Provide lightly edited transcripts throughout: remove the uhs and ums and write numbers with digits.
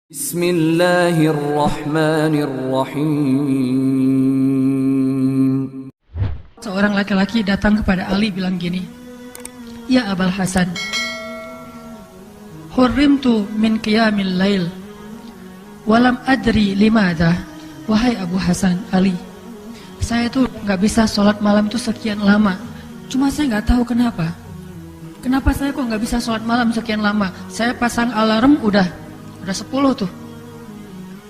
Bismillahirrahmanirrahim. Seorang laki-laki datang kepada Ali bilang gini, "Ya Abul Hasan, hurrimtu min qiyamil lail, walam adri limadha." Wahai Abu Hasan, Ali, saya tuh nggak bisa sholat malam tuh sekian lama. Cuma saya nggak tahu kenapa. Kenapa saya kok nggak bisa sholat malam sekian lama? Saya pasang alarm udah 10 tuh.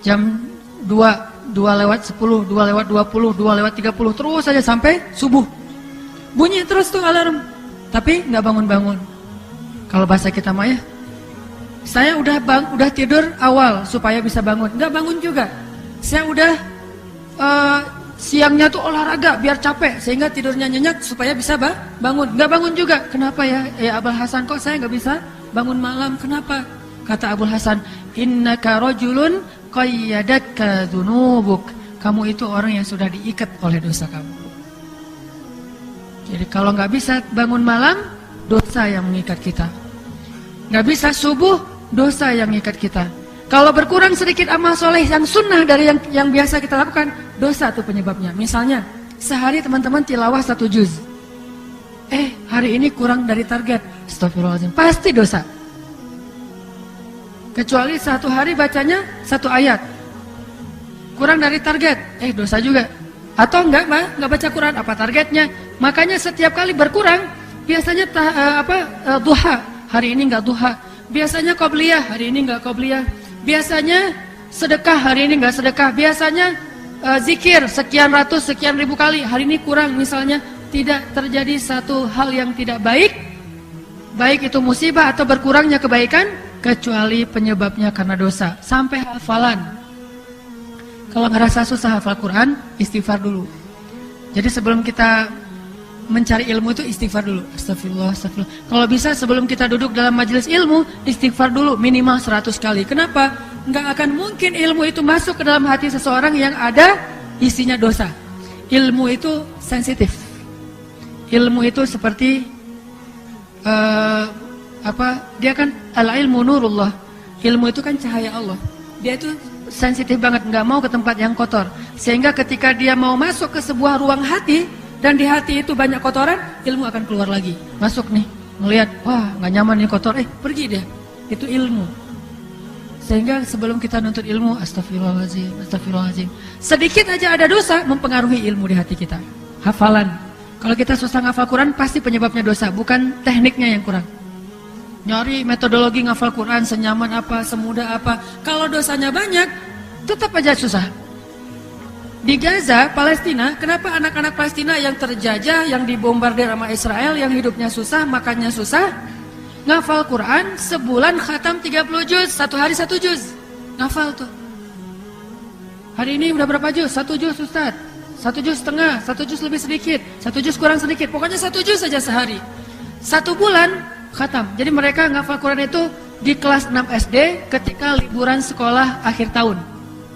Jam 2 lewat 10, 2 lewat 20, 2 lewat 30, terus saja sampai subuh. Bunyi terus tuh alarm, tapi nggak bangun-bangun. Kalau bahasa kita mah ya, saya udah tidur awal supaya bisa bangun, nggak bangun juga. Saya udah siangnya tuh olahraga biar capek sehingga tidurnya nyenyak supaya bisa bangun, nggak bangun juga. Kenapa ya Abul Hasan, kok saya nggak bisa bangun malam? Kenapa? Kata Abul Hasan, innaka rajulun qayyadaka dzunubuk. Kamu itu orang yang sudah diikat oleh dosa kamu. Jadi kalau nggak bisa bangun malam, dosa yang mengikat kita. Nggak bisa subuh, dosa yang mengikat kita. Kalau berkurang sedikit amal soleh yang sunnah dari yang biasa kita lakukan, dosa itu penyebabnya. Misalnya, sehari teman-teman tilawah 1 juz. Hari ini kurang dari target. Astagfirullahaladzim, pasti dosa. Kecuali 1 hari bacanya 1 ayat. Kurang dari target, dosa juga. Atau enggak baca Quran, apa targetnya? Makanya setiap kali berkurang, biasanya duha, hari ini enggak duha. Biasanya qobliyah, hari ini enggak qobliyah. Biasanya sedekah, hari ini enggak sedekah. Biasanya zikir sekian ratus, sekian ribu kali, hari ini kurang. Misalnya tidak terjadi satu hal yang tidak baik, baik itu musibah atau berkurangnya kebaikan, kecuali penyebabnya karena dosa. Sampai hafalan, kalau ngerasa susah hafal Quran, istighfar dulu. Jadi sebelum kita mencari ilmu itu istighfar dulu. Astagfirullah, astagfirullah. Kalau bisa sebelum kita duduk dalam majelis ilmu, istighfar dulu minimal 100 kali. Kenapa? Nggak akan mungkin ilmu itu masuk ke dalam hati seseorang yang ada isinya dosa. Ilmu itu sensitif. Ilmu itu seperti dia kan al-ilmu nurullah. Ilmu itu kan cahaya Allah. Dia itu sensitif banget, nggak mau ke tempat yang kotor. Sehingga ketika dia mau masuk ke sebuah ruang hati, dan di hati itu banyak kotoran, ilmu akan keluar lagi. Masuk nih, melihat, wah nggak nyaman nih kotor, pergi dia. Itu ilmu. Sehingga sebelum kita nuntut ilmu, astagfirullahaladzim, astagfirullahaladzim, sedikit aja ada dosa mempengaruhi ilmu di hati kita. Hafalan. Kalau kita susah ngafal Quran, pasti penyebabnya dosa, bukan tekniknya yang kurang. Nyari metodologi ngafal Quran senyaman apa, semudah apa. Kalau dosanya banyak, tetap aja susah. Di Gaza, Palestina, kenapa anak-anak Palestina yang terjajah, yang dibombardir sama Israel, yang hidupnya susah, makannya susah, ngafal Quran sebulan khatam 30 juz, 1 hari 1 juz. Ngafal tuh. Hari ini udah berapa juz? 1 juz Ustaz. 1 juz setengah, 1 juz lebih sedikit, 1 juz kurang sedikit. Pokoknya 1 juz saja sehari. 1 bulan khatam. Jadi mereka ngafal Quran itu di kelas 6 SD ketika liburan sekolah akhir tahun.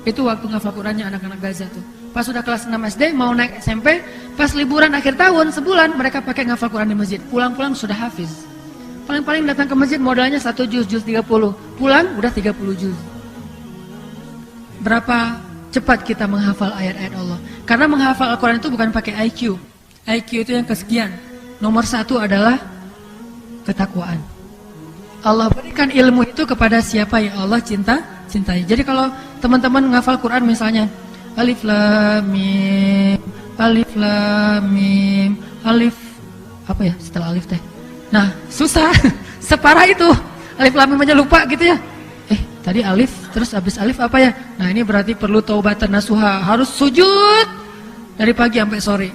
Itu waktu ngafal Qurannya anak-anak Gaza tuh. Pas sudah kelas 6 SD mau naik SMP, pas liburan akhir tahun sebulan mereka pakai ngafal Quran di masjid. Pulang-pulang sudah hafiz. Paling-paling datang ke masjid modalnya 1 juz, juz 30. Pulang udah 30 juz. Berapa cepat kita menghafal ayat-ayat Allah? Karena menghafal Al-Quran itu bukan pakai IQ. IQ itu yang kesekian. Nomor 1 adalah ketakwaan. Allah berikan ilmu itu kepada siapa yang Allah cintai. Jadi kalau teman-teman menghafal Quran misalnya alif lam mim, alif lam mim, alif apa ya setelah alif teh. Nah, susah. Separah itu. Alif lam mim aja lupa gitu ya. Tadi alif, terus habis alif apa ya? Nah, ini berarti perlu taubatan nasuha, harus sujud dari pagi sampai sore.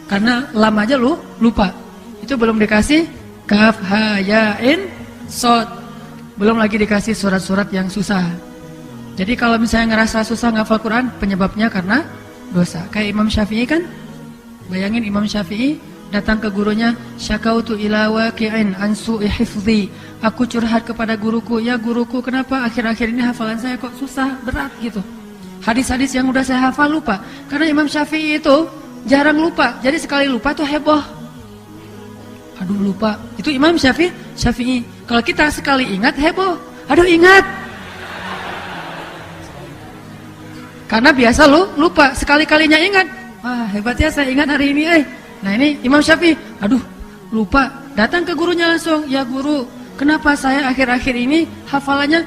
Karena lam aja lupa. Itu belum dikasih kaf, ha, ya, in, sod. Belum lagi dikasih surat-surat yang susah. Jadi kalau misalnya ngerasa susah ngafal Quran, penyebabnya karena dosa. Kayak Imam Syafi'i kan? Bayangin Imam Syafi'i datang ke gurunya, syakautu ila waqi'in an su'i hifdhi. Aku curhat kepada guruku, ya guruku kenapa akhir-akhir ini hafalan saya kok susah, berat gitu. Hadis-hadis yang udah saya hafal lupa. Karena Imam Syafi'i itu jarang lupa. Jadi sekali lupa tuh heboh. Aduh lupa. Itu Imam Syafi'i. Kalau kita sekali ingat heboh. Aduh ingat. Karena biasa lupa, sekali-kalinya ingat. Wah, hebat ya saya ingat hari ini. Nah ini Imam Syafi'i, aduh lupa. Datang ke gurunya langsung, ya guru, kenapa saya akhir-akhir ini hafalannya,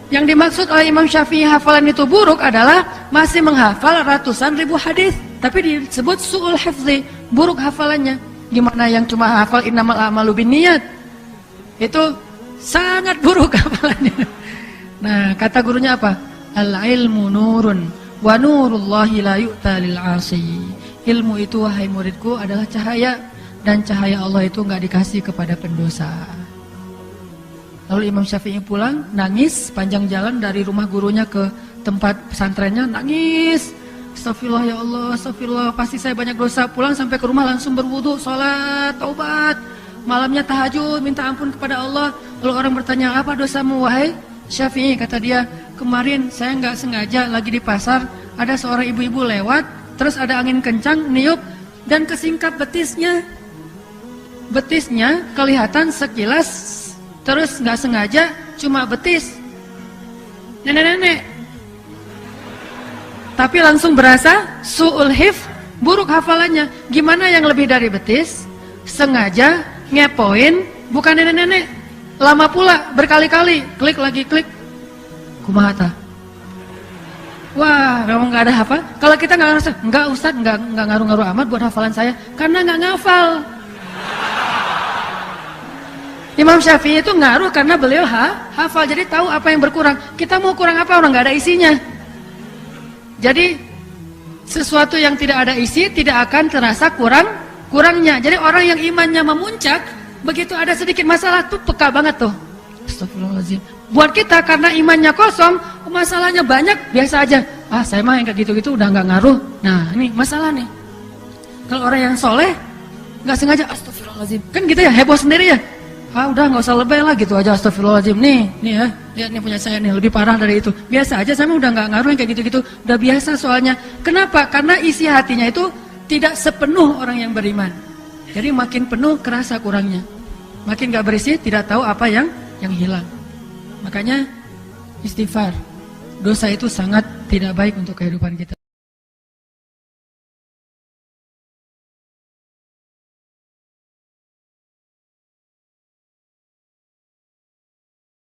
yang dimaksud oleh Imam Syafi'i hafalan itu buruk adalah masih menghafal ratusan ribu hadis, tapi disebut su'ul hifzi, buruk hafalannya. Gimana yang cuma hafal innamal a'malu binniyat? Itu sangat buruk hafalannya. Nah, kata gurunya apa? Al-ilmu nurun wa nurullahi la yu'ta lil 'asi. Ilmu itu wahai muridku adalah cahaya, dan cahaya Allah itu enggak dikasih kepada pendosa. Lalu Imam Syafi'i pulang, nangis panjang jalan dari rumah gurunya ke tempat pesantrennya, nangis. Astagfirullah ya Allah, astagfirullah, pasti saya banyak dosa. Pulang sampai ke rumah langsung berwudu, sholat, taubat. Malamnya tahajud, minta ampun kepada Allah. Lalu orang bertanya, apa dosamu wahai Syafi'i? Kata dia, kemarin saya nggak sengaja lagi di pasar, ada seorang ibu-ibu lewat, terus ada angin kencang, niup, dan kesingkap betisnya. Betisnya kelihatan sekilas, terus nggak sengaja cuma betis nenek-nenek. Tapi langsung berasa su'ul hif, buruk hafalannya. Gimana yang lebih dari betis? Sengaja ngepoin, bukan nenek-nenek. Lama pula, berkali-kali, klik lagi klik. Kumaha tah? Wah, memang nggak ada hafal. Kalau kita nggak ngerasa, nggak Ustaz, nggak ngaruh-ngaruh amat buat hafalan saya, karena nggak ngafal. Imam Syafi'i itu ngaruh karena beliau hafal, jadi tahu apa yang berkurang. Kita mau kurang apa, orang nggak ada isinya. Jadi sesuatu yang tidak ada isi tidak akan terasa kurangnya. Jadi orang yang imannya memuncak, begitu ada sedikit masalah tuh peka banget tuh. Astagfirullahaladzim. Buat kita karena imannya kosong, masalahnya banyak, biasa aja. Ah, saya mah yang kayak gitu-gitu udah nggak ngaruh. Nah, ini masalah nih. Kalau orang yang soleh, nggak sengaja, astagfirullahaladzim. Kan gitu ya, heboh sendiri ya. Ah, udah nggak usah lebay lah gitu aja, astagfirullahaladzim. Nih ya, lihat nih punya saya nih, lebih parah dari itu. Biasa aja, saya mah udah nggak ngaruh yang kayak gitu-gitu. Udah biasa soalnya. Kenapa? Karena isi hatinya itu tidak sepenuh orang yang beriman. Jadi makin penuh kerasa kurangnya. Makin nggak berisi, tidak tahu apa yang hilang. Makanya istighfar. Dosa itu sangat tidak baik untuk kehidupan kita.